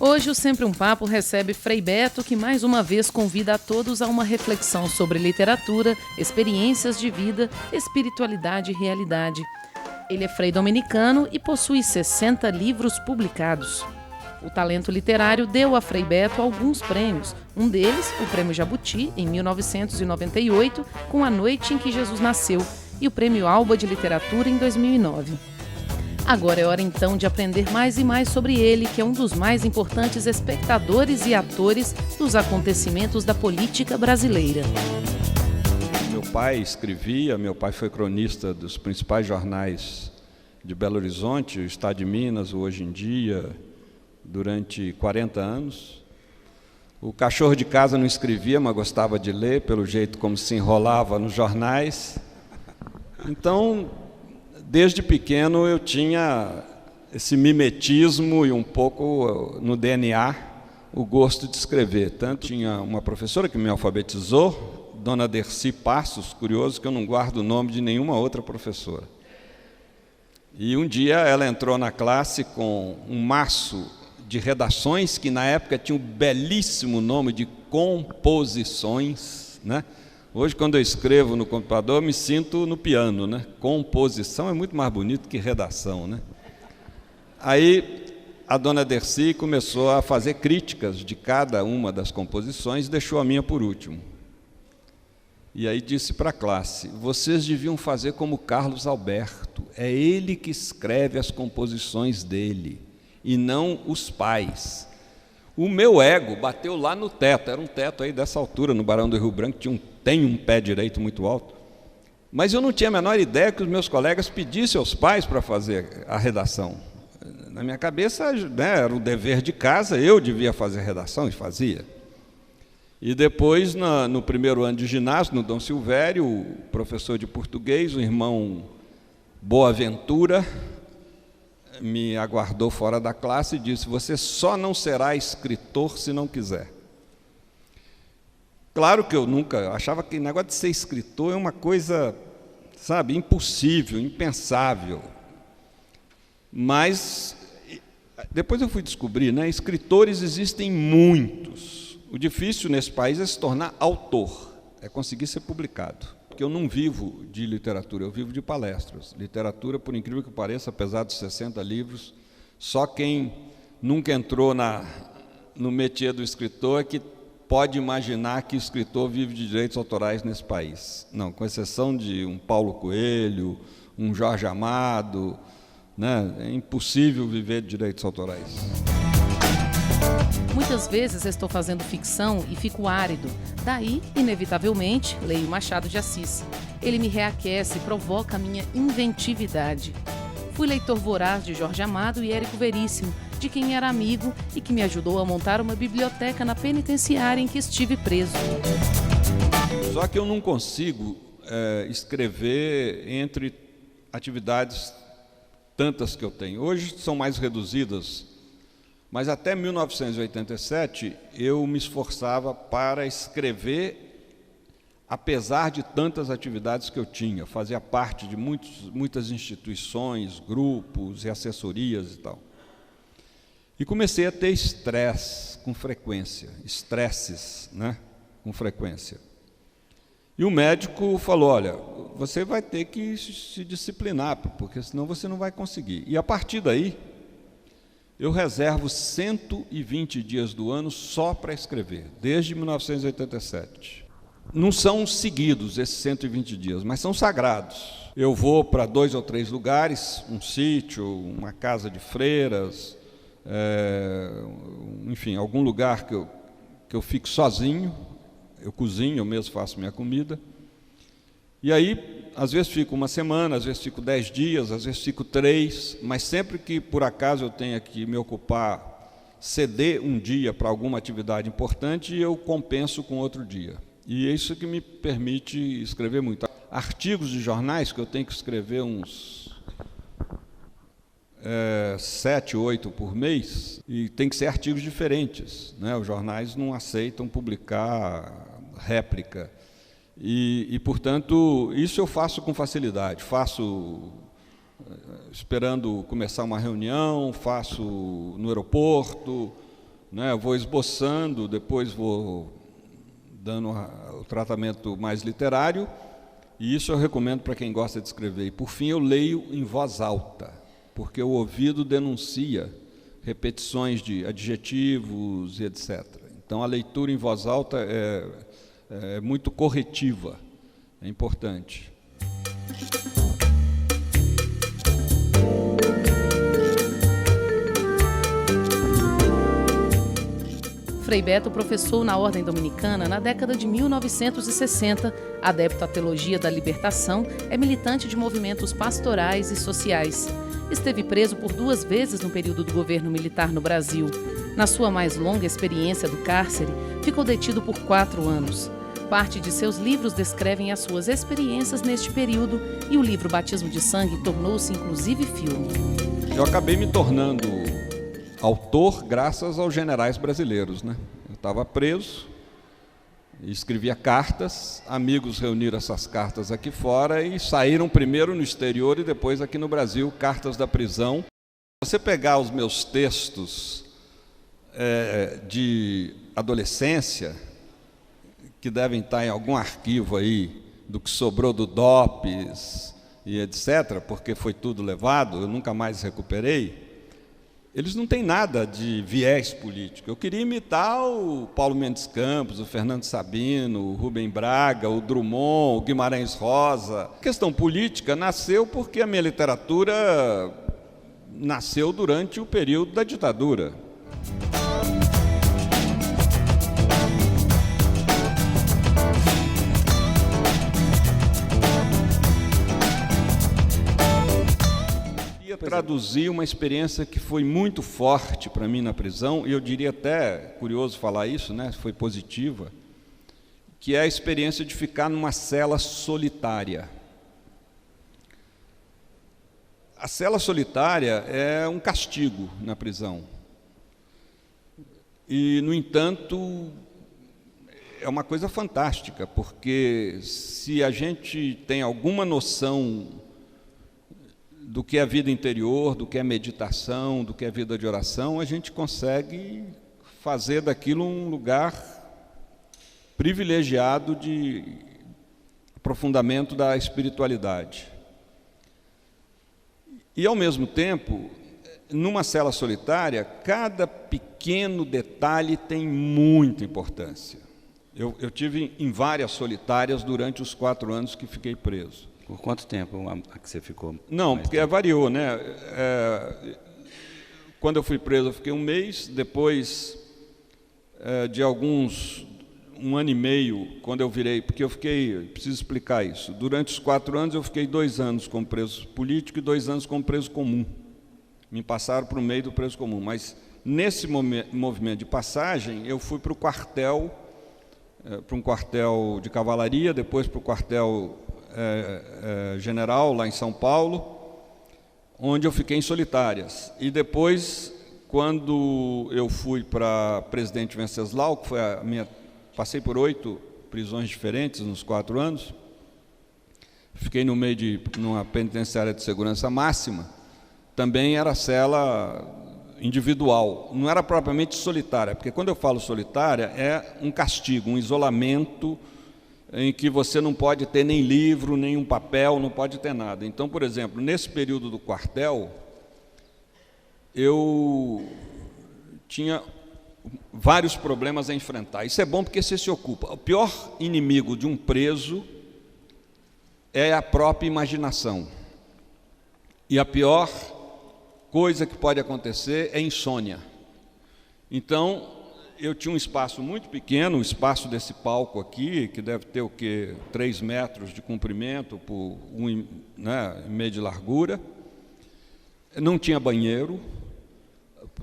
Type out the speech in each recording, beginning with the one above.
Hoje o Sempre um Papo recebe Frei Beto, que mais uma vez convida a todos a uma reflexão sobre literatura, experiências de vida, espiritualidade e realidade. Ele é frei dominicano e possui 60 livros publicados. O talento literário deu a Frei Beto alguns prêmios, um deles, o Prêmio Jabuti, em 1998, com A Noite em que Jesus Nasceu, e o Prêmio Alba de Literatura em 2009. Agora é hora então de aprender mais e mais sobre ele, que é um dos mais importantes espectadores e atores dos acontecimentos da política brasileira. Meu pai escrevia, meu pai foi cronista dos principais jornais de Belo Horizonte, o Estado de Minas, o Hoje em Dia, durante 40 anos. O cachorro de casa não escrevia, mas gostava de ler, pelo jeito como se enrolava nos jornais. Então, desde pequeno eu tinha esse mimetismo e um pouco no DNA o gosto de escrever. Tanto tinha uma professora que me alfabetizou, Dona Dercy Passos, curioso que eu não guardo o nome de nenhuma outra professora. E um dia ela entrou na classe com um maço de redações que na época tinha um belíssimo nome de composições, né? Hoje, quando eu escrevo no computador, eu me sinto no piano, né? Composição é muito mais bonito que redação, né? Aí a dona Dercy começou a fazer críticas de cada uma das composições e deixou a minha por último. E aí disse para a classe: vocês deviam fazer como Carlos Alberto, é ele que escreve as composições dele, e não os pais. O meu ego bateu lá no teto, era um teto aí dessa altura, no Barão do Rio Branco, tem um pé direito muito alto, mas eu não tinha a menor ideia que os meus colegas pedissem aos pais para fazer a redação. Na minha cabeça, né, era o dever de casa, eu devia fazer a redação e fazia. E depois, no primeiro ano de ginásio, no Dom Silvério, o professor de português, o irmão Boaventura, me aguardou fora da classe e disse: você só não será escritor se não quiser. Claro que eu nunca achava que o negócio de ser escritor é uma coisa, sabe, impossível, impensável. Mas depois eu fui descobrir, né, escritores existem muitos. O difícil nesse país é se tornar autor, é conseguir ser publicado. Porque eu não vivo de literatura, eu vivo de palestras. Literatura, por incrível que pareça, apesar dos 60 livros, só quem nunca entrou no métier do escritor é que pode imaginar que o escritor vive de direitos autorais nesse país. Não, com exceção de um Paulo Coelho, um Jorge Amado, né, é impossível viver de direitos autorais. Muitas vezes estou fazendo ficção e fico árido. Daí, inevitavelmente, leio Machado de Assis. Ele me reaquece e provoca a minha inventividade. Fui leitor voraz de Jorge Amado e Érico Veríssimo, de quem era amigo e que me ajudou a montar uma biblioteca na penitenciária em que estive preso. Só que eu não consigo escrever entre atividades tantas que eu tenho. Hoje são mais reduzidas, mas até 1987 eu me esforçava para escrever, apesar de tantas atividades que eu tinha. Fazia parte de muitas instituições, grupos e assessorias e tal. E comecei a ter estresse com frequência, estresses, né, com frequência. E o médico falou: olha, você vai ter que se disciplinar, porque senão você não vai conseguir. E a partir daí, eu reservo 120 dias do ano só para escrever, desde 1987. Não são seguidos esses 120 dias, mas são sagrados. Eu vou para 2 ou 3 lugares, um sítio, uma casa de freiras, enfim, algum lugar que eu fico sozinho, eu cozinho, eu mesmo faço minha comida. E aí, às vezes fico uma semana, às vezes fico 10 dias, às vezes fico 3, mas sempre que por acaso eu tenha que me ocupar, ceder um dia para alguma atividade importante, eu compenso com outro dia. E é isso que me permite escrever muito. Artigos de jornais, que eu tenho que escrever uns 7, 8 por mês, e tem que ser artigos diferentes, né? Os jornais não aceitam publicar réplica. E, portanto, isso eu faço com facilidade. Faço esperando começar uma reunião, faço no aeroporto, né? Eu vou esboçando, depois vou dando o tratamento mais literário, e isso eu recomendo para quem gosta de escrever. E, por fim, eu leio em voz alta, porque o ouvido denuncia repetições de adjetivos e etc. Então, a leitura em voz alta é muito corretiva, é importante. Frei Beto professou na Ordem Dominicana na década de 1960, adepto à teologia da libertação, é militante de movimentos pastorais e sociais. Esteve preso por 2 vezes no período do governo militar no Brasil. Na sua mais longa experiência do cárcere, ficou detido por 4 anos. Parte de seus livros descrevem as suas experiências neste período e o livro Batismo de Sangue tornou-se inclusive filme. Eu acabei me tornando autor graças aos generais brasileiros, né? Eu estava preso, escrevia cartas, amigos reuniram essas cartas aqui fora e saíram primeiro no exterior e depois aqui no Brasil, cartas da prisão. Se você pegar os meus textos de adolescência, que devem estar em algum arquivo aí, do que sobrou do DOPS e etc., porque foi tudo levado, eu nunca mais recuperei, eles não têm nada de viés político. Eu queria imitar o Paulo Mendes Campos, o Fernando Sabino, o Rubem Braga, o Drummond, o Guimarães Rosa. A questão política nasceu porque a minha literatura nasceu durante o período da ditadura. Traduzir uma experiência que foi muito forte para mim na prisão, e eu diria até, curioso falar isso, né, foi positiva, que é a experiência de ficar numa cela solitária. A cela solitária é um castigo na prisão. E, no entanto, é uma coisa fantástica, porque se a gente tem alguma noção do que é vida interior, do que é meditação, do que é vida de oração, a gente consegue fazer daquilo um lugar privilegiado de aprofundamento da espiritualidade. E, ao mesmo tempo, numa cela solitária, cada pequeno detalhe tem muita importância. Eu tive em várias solitárias durante os 4 anos que fiquei preso. Por quanto tempo a que você ficou? Não, porque variou, né? Quando eu fui preso, eu fiquei 1 mês. Depois de 1 ano e meio, quando eu virei, porque eu fiquei, preciso explicar isso. Durante os 4 anos, eu fiquei 2 anos como preso político e 2 anos como preso comum. Me passaram para o meio do preso comum. Mas nesse movimento de passagem, eu fui para o quartel, para um quartel de cavalaria, depois para o quartel general, lá em São Paulo, onde eu fiquei em solitárias. E depois, quando eu fui para Presidente Venceslau, que foi passei por 8 prisões diferentes nos 4 anos, fiquei no meio de numa penitenciária de segurança máxima, também era cela individual, não era propriamente solitária, porque quando eu falo solitária, é um castigo, um isolamento, em que você não pode ter nem livro, nem um papel, não pode ter nada. Então, por exemplo, nesse período do quartel, eu tinha vários problemas a enfrentar. Isso é bom porque você se ocupa. O pior inimigo de um preso é a própria imaginação. E a pior coisa que pode acontecer é insônia. Então, eu tinha um espaço muito pequeno, o espaço desse palco aqui, que deve ter o quê? 3 metros de comprimento por 1,5 de largura. Não tinha banheiro.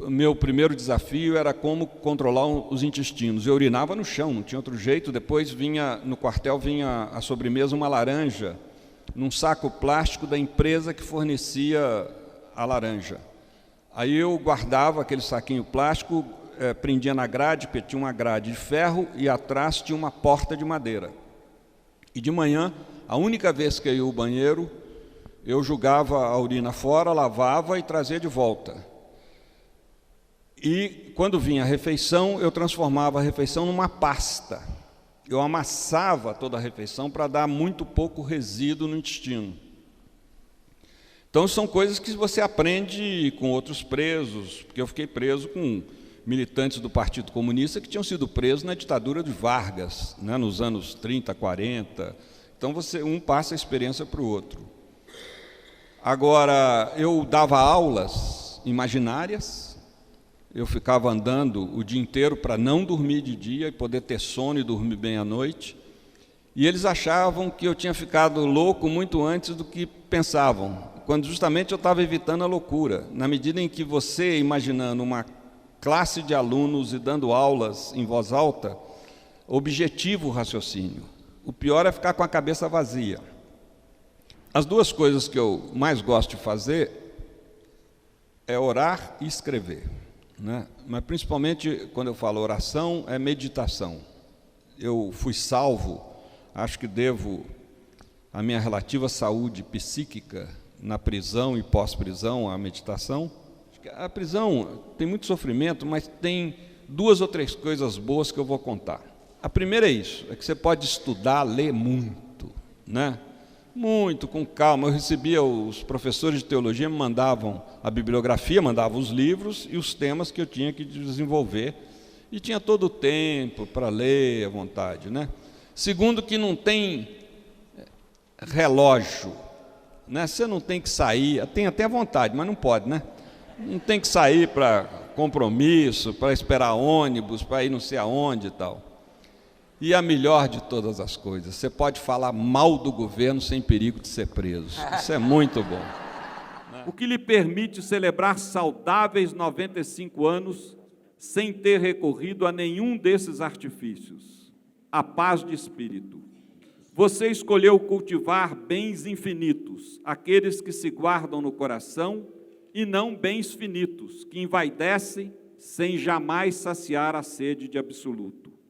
Meu primeiro desafio era como controlar os intestinos. Eu urinava no chão, não tinha outro jeito. Depois no quartel vinha a sobremesa uma laranja, num saco plástico da empresa que fornecia a laranja. Aí eu guardava aquele saquinho plástico, prendia na grade, porque tinha uma grade de ferro e atrás tinha uma porta de madeira. E de manhã, a única vez que eu ia ao banheiro, eu jogava a urina fora, lavava e trazia de volta. E quando vinha a refeição, eu transformava a refeição numa pasta. Eu amassava toda a refeição para dar muito pouco resíduo no intestino. Então são coisas que você aprende com outros presos, porque eu fiquei preso com militantes do Partido Comunista que tinham sido presos na ditadura de Vargas, né, nos anos 30, 40. Então um passa a experiência para o outro. Agora, eu dava aulas imaginárias, eu ficava andando o dia inteiro para não dormir de dia e poder ter sono e dormir bem à noite. E eles achavam que eu tinha ficado louco muito antes do que pensavam, quando justamente eu estava evitando a loucura. Na medida em que você, imaginando uma classe de alunos e dando aulas em voz alta, objetiva o raciocínio. O pior é ficar com a cabeça vazia. As duas coisas que eu mais gosto de fazer é orar e escrever, né? Mas principalmente quando eu falo oração, é meditação. Eu fui salvo, acho que devo a minha relativa saúde psíquica na prisão e pós-prisão à meditação. A prisão tem muito sofrimento, mas tem 2 ou 3 coisas boas que eu vou contar. A primeira é isso, é que você pode estudar, ler muito, né? Muito, com calma. Eu recebia, os professores de teologia me mandavam a bibliografia, mandavam os livros e os temas que eu tinha que desenvolver. E tinha todo o tempo para ler à vontade, né? Segundo, que não tem relógio, né? Você não tem que sair, tem até vontade, mas não pode, né? Não tem que sair para compromisso, para esperar ônibus, para ir não sei aonde e tal. E a melhor de todas as coisas, você pode falar mal do governo sem perigo de ser preso. Isso é muito bom. O que lhe permite celebrar saudáveis 95 anos sem ter recorrido a nenhum desses artifícios. A paz de espírito. Você escolheu cultivar bens infinitos, aqueles que se guardam no coração, e não bens finitos, que envaidecem sem jamais saciar a sede de absoluto.